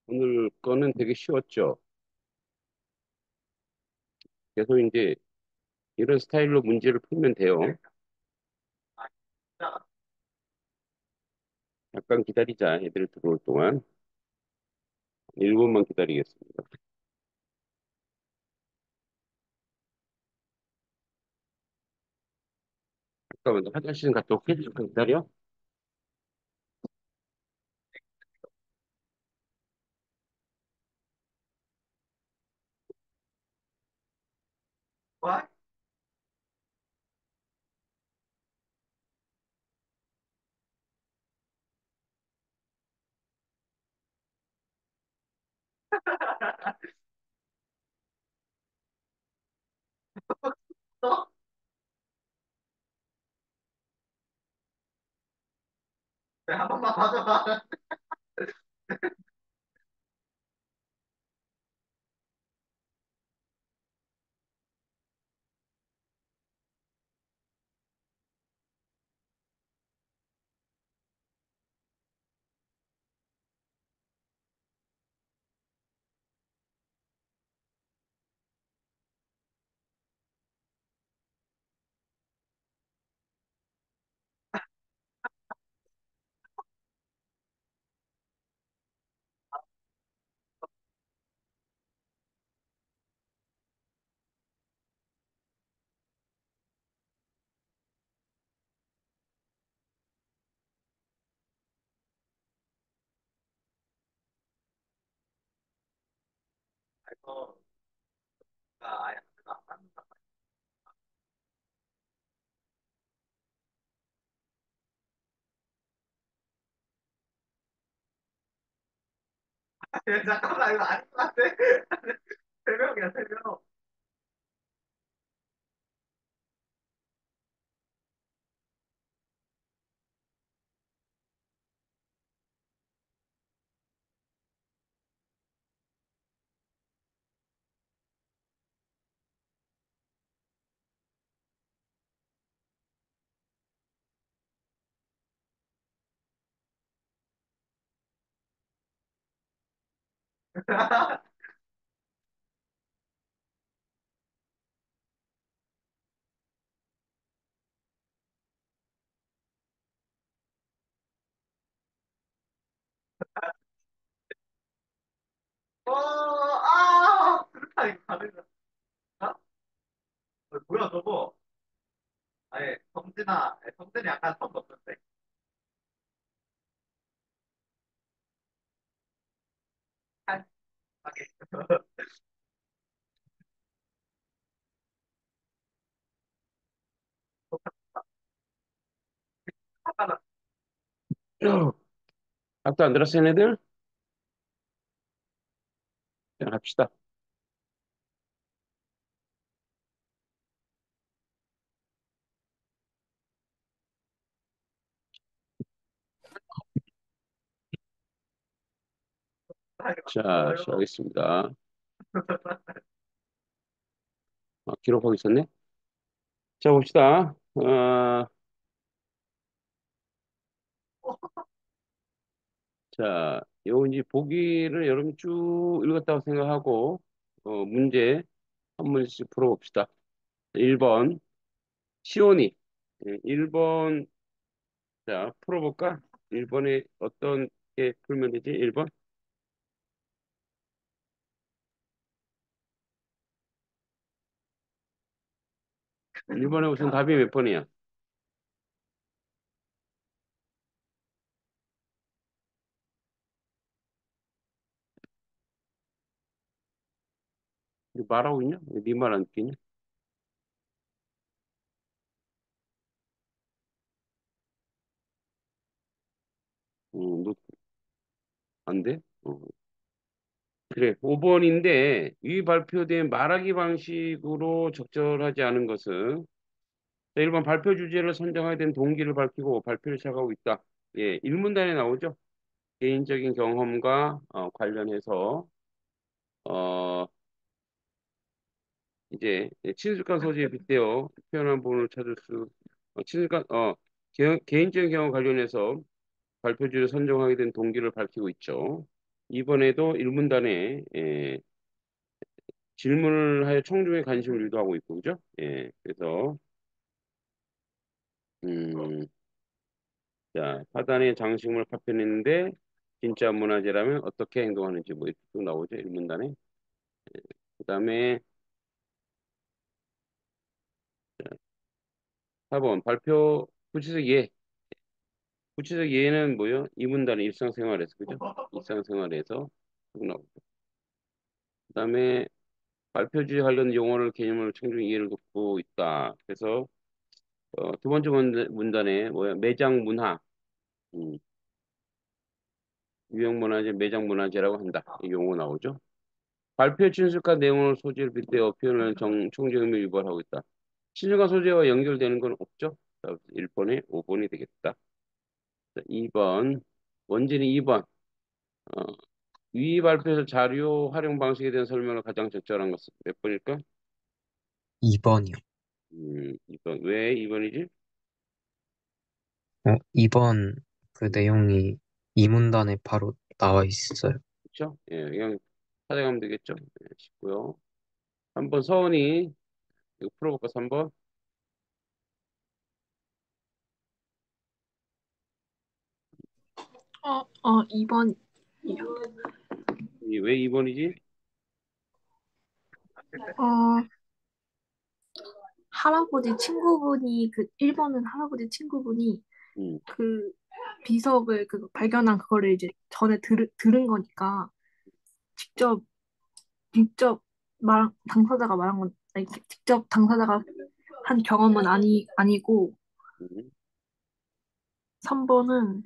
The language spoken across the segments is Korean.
오늘 거는 되게 쉬웠죠. 계속 이제 이런 스타일로 문제를 풀면 돼요. 약간 기다리자. 애들 들어올 동안 1분만 기다리겠습니다. 잠깐만 화장실 갔다 올게. 잠깐 기다려. 한 번만 봐줘봐. 잠깐만, 이거 아닌 것 같아. 세 명이야, 세 명. 그렇다, 이거 다르다. 어? 뭐야, 저거? 아예, 성진이 약간 성 없는데? 한, 하게. 아까 안 들었어, 얘네들? 그냥 합시다. 자, 어려워. 시작하겠습니다. 기록하고 있었네. 자, 봅시다. 자, 요 이제 보기를 여러분 쭉 읽었다고 생각하고, 문제 한 문제씩 풀어봅시다. 1번, 시온이. 1번, 자, 풀어볼까? 1번에 어떤 게 풀면 되지? 1번? 1번에 우선 답이 몇 번이야? 이거 말하고 있냐? 네 말 안 듣겠냐? 너, 안 돼? 그래, 5번인데, 위 발표된 말하기 방식으로 적절하지 않은 것은, 자, 1번 발표 주제를 선정하게 된 동기를 밝히고 발표를 시작하고 있다. 예, 일문단에 나오죠? 개인적인 경험과 관련해서, 어, 이제 친숙한 소재에 빗대어 표현한 부분을 찾을 수, 친숙한, 개인적인 경험 관련해서 발표주를 선정하게 된 동기를 밝히고 있죠. 이번에도 일문단에 질문을 하여 청중의 관심을 유도하고 있고, 그죠? 그래서 음, 자, 사단의 장식물 파편인데 진짜 문화재라면 어떻게 행동하는지 뭐 이렇게 또 나오죠, 일문단에. 그다음에 4번 발표 구체적 예. 구체적 예는 뭐요? 이문단의 일상생활에서, 그죠? 일상생활에서 쭉 나오고. 그다음에 발표주의 관련 용어를 개념을 청중 이해를 돕고 있다. 그래서 두 번째 문단에 뭐야? 매장 문화, 음, 유형 문화재, 매장 문화재라고 한다. 이 용어 나오죠. 발표 친숙한 내용을 소재를 빗대어 표현을 총재 의미 유발하고 있다. 친숙한 소재와 연결되는 건 없죠. 자, 1번에 5번이 되겠다. 자, 2번 원진이 2번 위 발표에서 자료 활용 방식에 대한 설명을 가장 적절한 것은 몇 번일까? 2번이요. 2번. 왜 2번이지? 2번 그 내용이 이 문단에 바로 나와 있어요. 그렇죠? 예, 그냥 찾아가면 되겠죠? 예, 쉽고요. 3번 서원이 이거 풀어볼까? 3번. 2번이요. 왜 2번이지? 어, 할아버지 친구분이, 1번은 할아버지 친구분이 음, 그 비석을 발견한 그거를 이제 전에 들은 거니까 직접, 당사자가 말한 건, 아니, 직접 당사자가 한 경험은 아니고, 음, 3번은,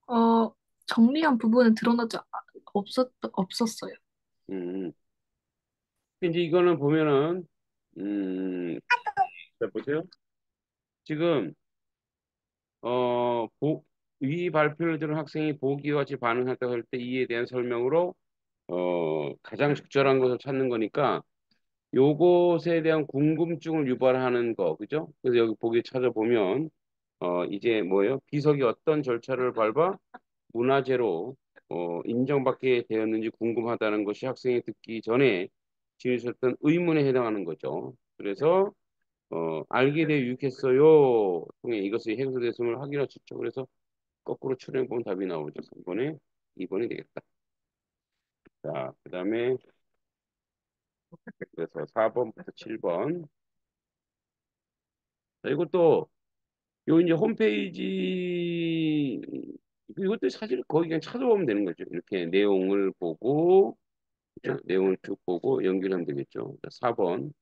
어, 정리한 부분은 없었어요. 음. 이제 이거는 보면은 음, 자 보세요. 지금 위 발표를 들은 학생이 보기와 같이 반응했다고 할 때 이에 대한 설명으로 가장 적절한 것을 찾는 거니까 요것에 대한 궁금증을 유발하는 거, 그죠? 그래서 여기 보기 찾아보면 이제 뭐예요? 비석이 어떤 절차를 밟아 문화재로 인정받게 되었는지 궁금하다는 것이 학생이 듣기 전에 지으셨던 의문에 해당하는 거죠. 그래서 알게 되어 유익했어요. 통해 이것의 행소됐음을 확인할 수 있죠. 그래서 거꾸로 추려해 보면 답이 나오죠. 3번에 2번이 되겠다. 자, 그다음에 그래서 4번부터 7번. 자, 이것도 요 이제 홈페이지 이것도 사실 거기 그냥 찾아보면 되는 거죠. 이렇게 내용을 보고 그죠? 내용을 쭉 보고 연결하면 되겠죠. 자, 4번.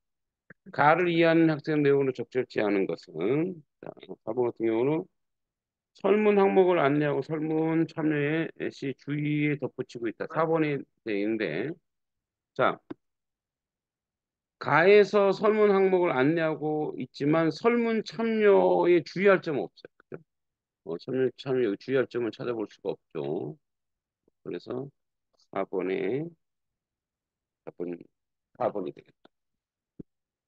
가를 이해하는 학생 내용으로 적절치 않은 것은 자, 4번 같은 경우는 설문 항목을 안내하고 설문 참여에 시 주의에 덧붙이고 있다. 4번이 되어 있는데 자, 가에서 설문 항목을 안내하고 있지만 설문 참여에 주의할 점은 없어요. 그죠? 설문 참여에 주의할 점을 찾아볼 수가 없죠. 그래서 4번에 4번, 4번이 되겠다.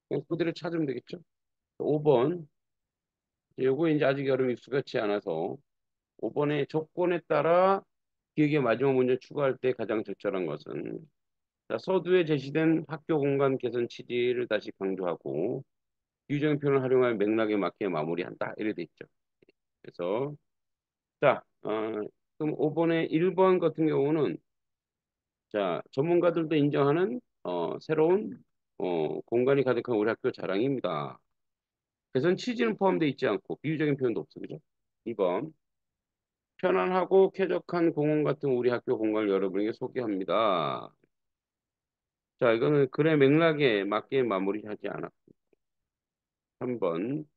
그냥 그대로 찾으면 되겠죠. 5번. 요거 이제 아직 여름 익숙하지 않아서 5번의 조건에 따라 기획의 마지막 문제 추가할 때 가장 적절한 것은 자, 서두에 제시된 학교 공간 개선 취지를 다시 강조하고 비유적인 표현을 활용하여 맥락에 맞게 마무리한다. 이래 돼 있죠. 그래서 자, 그럼 5번의 1번 같은 경우는 자, 전문가들도 인정하는 새로운 공간이 가득한 우리 학교 자랑입니다. 개선 취지는 포함되어 있지 않고 비유적인 표현도 없어. 그죠? 2번 편안하고 쾌적한 공원 같은 우리 학교 공간을 여러분에게 소개합니다. 자, 이거는 글의 맥락에 맞게 마무리하지 않았고 3번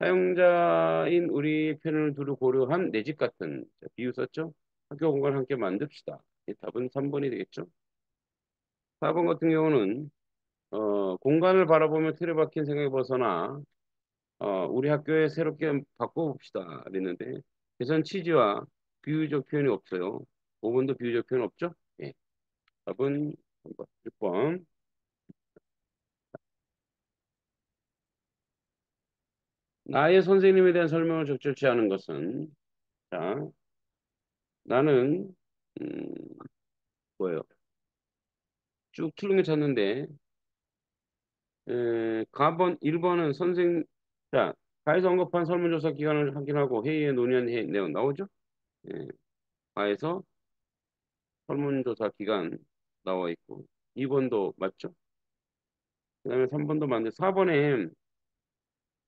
사용자인 우리 편을 두루 고려한 내 집 같은 자, 비유 썼죠? 학교 공간을 함께 만듭시다. 이 답은 3번이 되겠죠? 4번 같은 경우는 공간을 바라보며 틀에 박힌 생각에 벗어나 우리 학교에 새롭게 바꿔봅시다. 그랬는데 개선 취지와 비유적 표현이 없어요. 5번도 비유적 표현 없죠? 예. 답은 3번, 6번. 나의 선생님에 대한 설명을 적절치 않은 것은 자, 나는 음, 뭐예요? 쭉 틀린 게 찾는데 가번 1번은 자, 가에서 언급한 설문조사 기간을 확인하고 회의에 논의한 내용 나오죠? 예, 가에서 설문조사 기간 나와 있고 2번도 맞죠? 그다음에 3번도 맞는데 4번에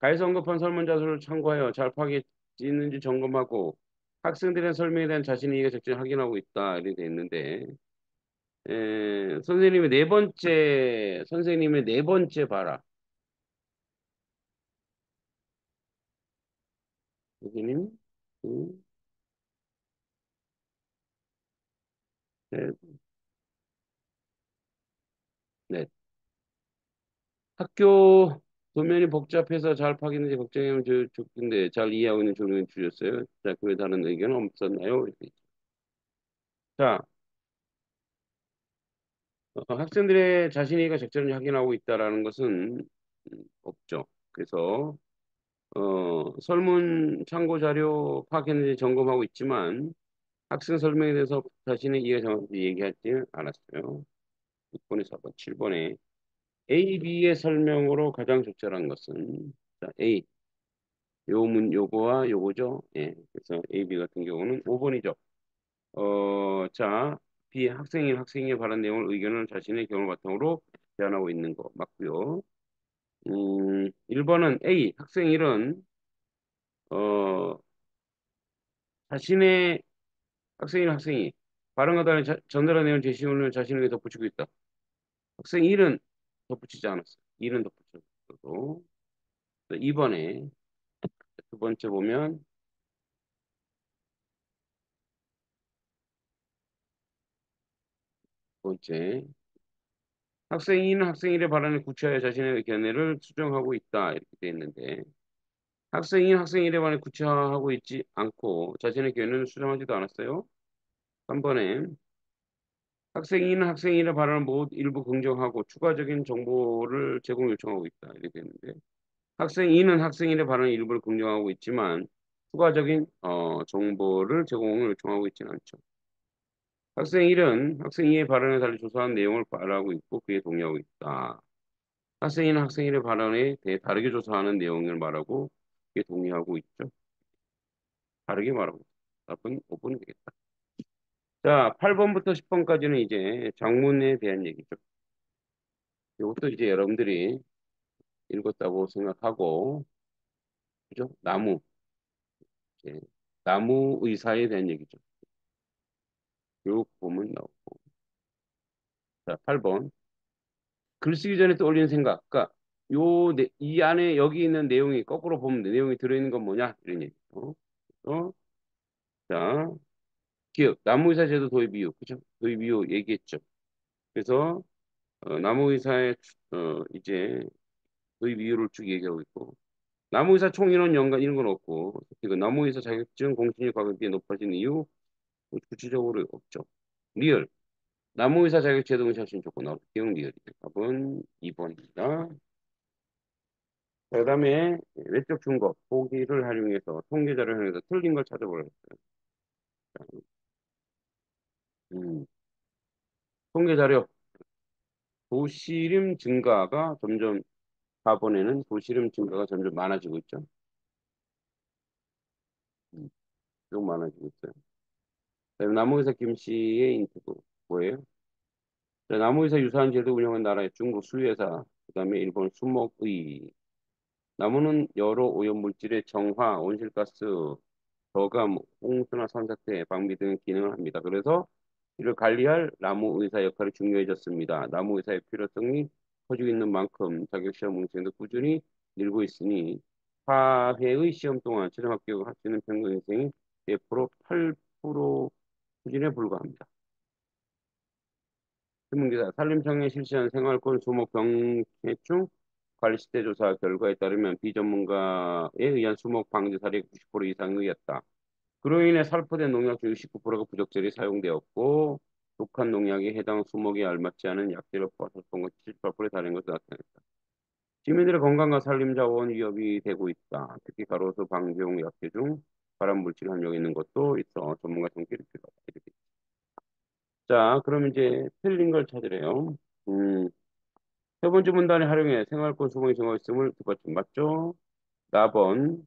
가에서 언급한 설문자료를 참고하여 잘 파악했는지 점검하고 학생들의 설명에 대한 자신의 이해가 적절히 확인하고 있다 이렇게 돼 있는데 선생님의 네 번째 봐라. 선생님, 둘, 셋, 넷. 학교 도면이 복잡해서 잘 파악했는지 걱정하면 좋겠는데 잘 이해하고 있는 조언을 주셨어요. 자, 그에 다른 의견은 없었나요? 이렇게 있죠. 자, 학생들의 자신이가 적절히 확인하고 있다라는 것은 없죠. 그래서 설문 참고 자료 파악했는지 점검하고 있지만 학생 설명에 대해서 자신의 이해가 정확히 얘기하지 않았어요. 6번에 4번, 7번에 A, B의 설명으로 가장 적절한 것은 자, A, 요거와 요거죠. 예. 그래서 A, B 같은 경우는 5번이죠. 자, B 학생이 바른 내용을 의견을 자신의 경험을 바탕으로 제안하고 있는 거 맞고요. 1번은 A, 학생 1은 어, 자신의 학생이 발언과 달리 전달한 내용을 제시문을 자신에게 덧붙이고 있다. 학생 1은 덧붙이지 않았어. 1은 덧붙였고 2번에 두 번째 보면 두 번째 학생 2는 학생 1의 발언을 구체하여 자신의 견해를 수정하고 있다. 이렇게 돼 있는데 학생 2는 학생 1의 발언을 구체화하고 있지 않고 자신의 견해를 수정하지도 않았어요. 3번에 학생 2는 학생 1의 발언을 모두 일부 긍정하고 추가적인 정보를 제공 요청하고 있다. 이렇게 돼 있는데 학생 2는 학생 1의 발언을 일부를 긍정하고 있지만 추가적인 정보를 제공을 요청하고 있지는 않죠. 학생 1은 학생 2의 발언에 달리 조사한 내용을 말하고 있고 그에 동의하고 있다. 학생 2는 학생 1의 발언에 대해 다르게 조사하는 내용을 말하고 그에 동의하고 있죠. 다르게 말하고 있다. 답은 5번이 되겠다. 자, 8번부터 10번까지는 이제 장문에 대한 얘기죠. 이것도 이제 여러분들이 읽었다고 생각하고, 그죠? 이제 나무 의사에 대한 얘기죠. 요 부분 나오고. 자, 8번. 글쓰기 전에 떠올리는 생각. 그러니까 이 안에 여기 있는 내용이 거꾸로 보면 돼. 내용이 들어있는 건 뭐냐? 이런 얘기죠. 자, 기억. 나무의사 제도 도입 이유. 그죠? 도입 이유 얘기했죠. 그래서 나무의사의 이제 도입 이유를 쭉 얘기하고 있고 나무의사 총인원 연간 이런 건 없고 그리고 나무의사 자격증 공신력 가격이 높아진 이유 구체적으로 없죠. 리얼. 나무의사 자격 제도는 자신 조건 나올 기억 리얼. 답은 2번입니다. 그다음에 외적 증거, 보기를 활용해서 통계 자료를 활용해서 틀린 걸 찾아보라 했어요. 음, 통계 자료, 도시림 증가가 점점 4번에는 도시림 증가가 점점 많아지고 있죠. 좀 많아지고 있어요. 그다음에 나무의사 김 씨의 인터뷰 뭐예요? 자, 나무의사 유사한 제도 운영한 나라의 중국 수의회사, 그다음에 일본 수목의 나무는 여러 오염물질의 정화, 온실가스, 저감, 홍수나 산사태 방비 등의 기능을 합니다. 그래서 이를 관리할 나무 의사 역할이 중요해졌습니다. 나무 의사의 필요성이 커지고 있는 만큼 자격시험 응시도 꾸준히 늘고 있으니 4회의 시험 동안 최종 합격 합치는 평균 인생이 100% 8% 수준에 불과합니다. 신문기사 산림청에 실시한 생활권 수목 병해충 관리 시대 조사 결과에 따르면 비전문가에 의한 수목 방지 사례 90% 이상이었다. 그로 인해 살포된 농약 중 69%가 부적절히 사용되었고 독한 농약에 해당 수목에 알맞지 않은 약재를 포함한 것 78%에 달인 것으로 나타났다. 시민들의 건강과 산림 자원 위협이 되고 있다. 특히 가로수 방지용 약재 중 발암 물질 함량이 있는 것도 있어 전문가 통계를 필요하다. 자, 그럼 이제 틀린 걸 찾으래요. 음, 세 번째 문단을 활용해 생활권 수공이 정하였음을 두 번째 맞죠? 4번.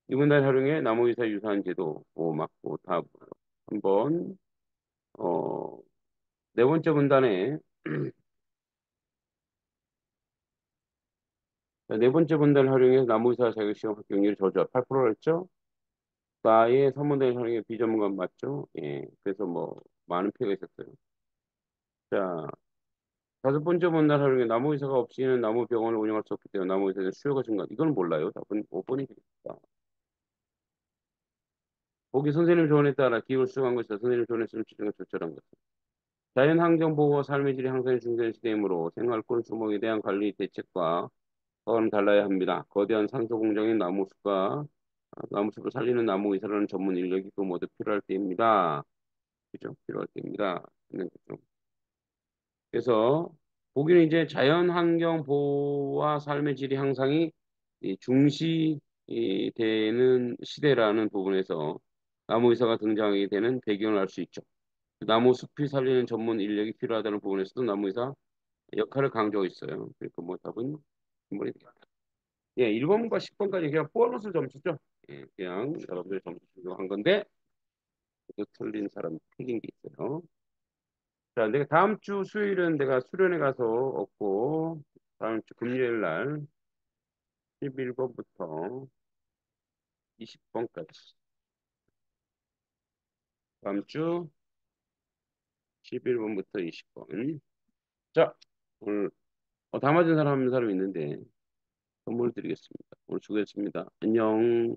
이 문단을 활용해 나무위사 유사한 제도 오 맞고 답 한번 네 번째 문단에 네 번째 문단을 활용해 나무위사 자격시험 합격률이 저조하 8%였죠? 나의 3문단을 활용해 비전문가 맞죠? 예, 그래서 뭐 많은 피해가 있었어요. 자, 다섯 번째 문단 활용해 나무위사가 없이는 나무병원을 운영할 수 없기 때문에 나무위사의 수요가 증가. 이건 몰라요. 답은 5번이 되겠다. 보기 선생님 조언에 따라 기후를 수정한 것이다. 선생님 조언했으면 추정을 적절한 것. 자연환경보호와 삶의 질이 향상에 중요한 시대이므로 생활권 수목에 대한 관리 대책과 과는 달라야 합니다. 거대한 산소 공장인 나무숲과 나무숲을 살리는 나무 의사라는 전문 인력이 그 모두 필요할 때입니다. 그죠? 필요할 때입니다. 그래서 보기는 이제 자연환경 보호와 삶의 질의 향상이 중시 되는 시대라는 부분에서 나무 의사가 등장하게 되는 배경을 알 수 있죠. 나무 숲이 살리는 전문 인력이 필요하다는 부분에서도 나무 의사 역할을 강조하고 있어요. 그러니까 뭐 답은 뭐 예, 1번과 10번까지 그냥 보너스 점수죠. 예, 그냥 여러분들 점수 주고 한 건데 또 틀린 사람 틀린 게 있어요. 자, 내가 다음 주 수요일은 내가 수련회 가서 없고 다음 주 금요일 날 11번부터 20번까지 다음 주 11번부터 20번. 자, 오늘 다 맞은 사람 한 사람 있는데 선물 드리겠습니다. 오늘 수고했습니다. 안녕.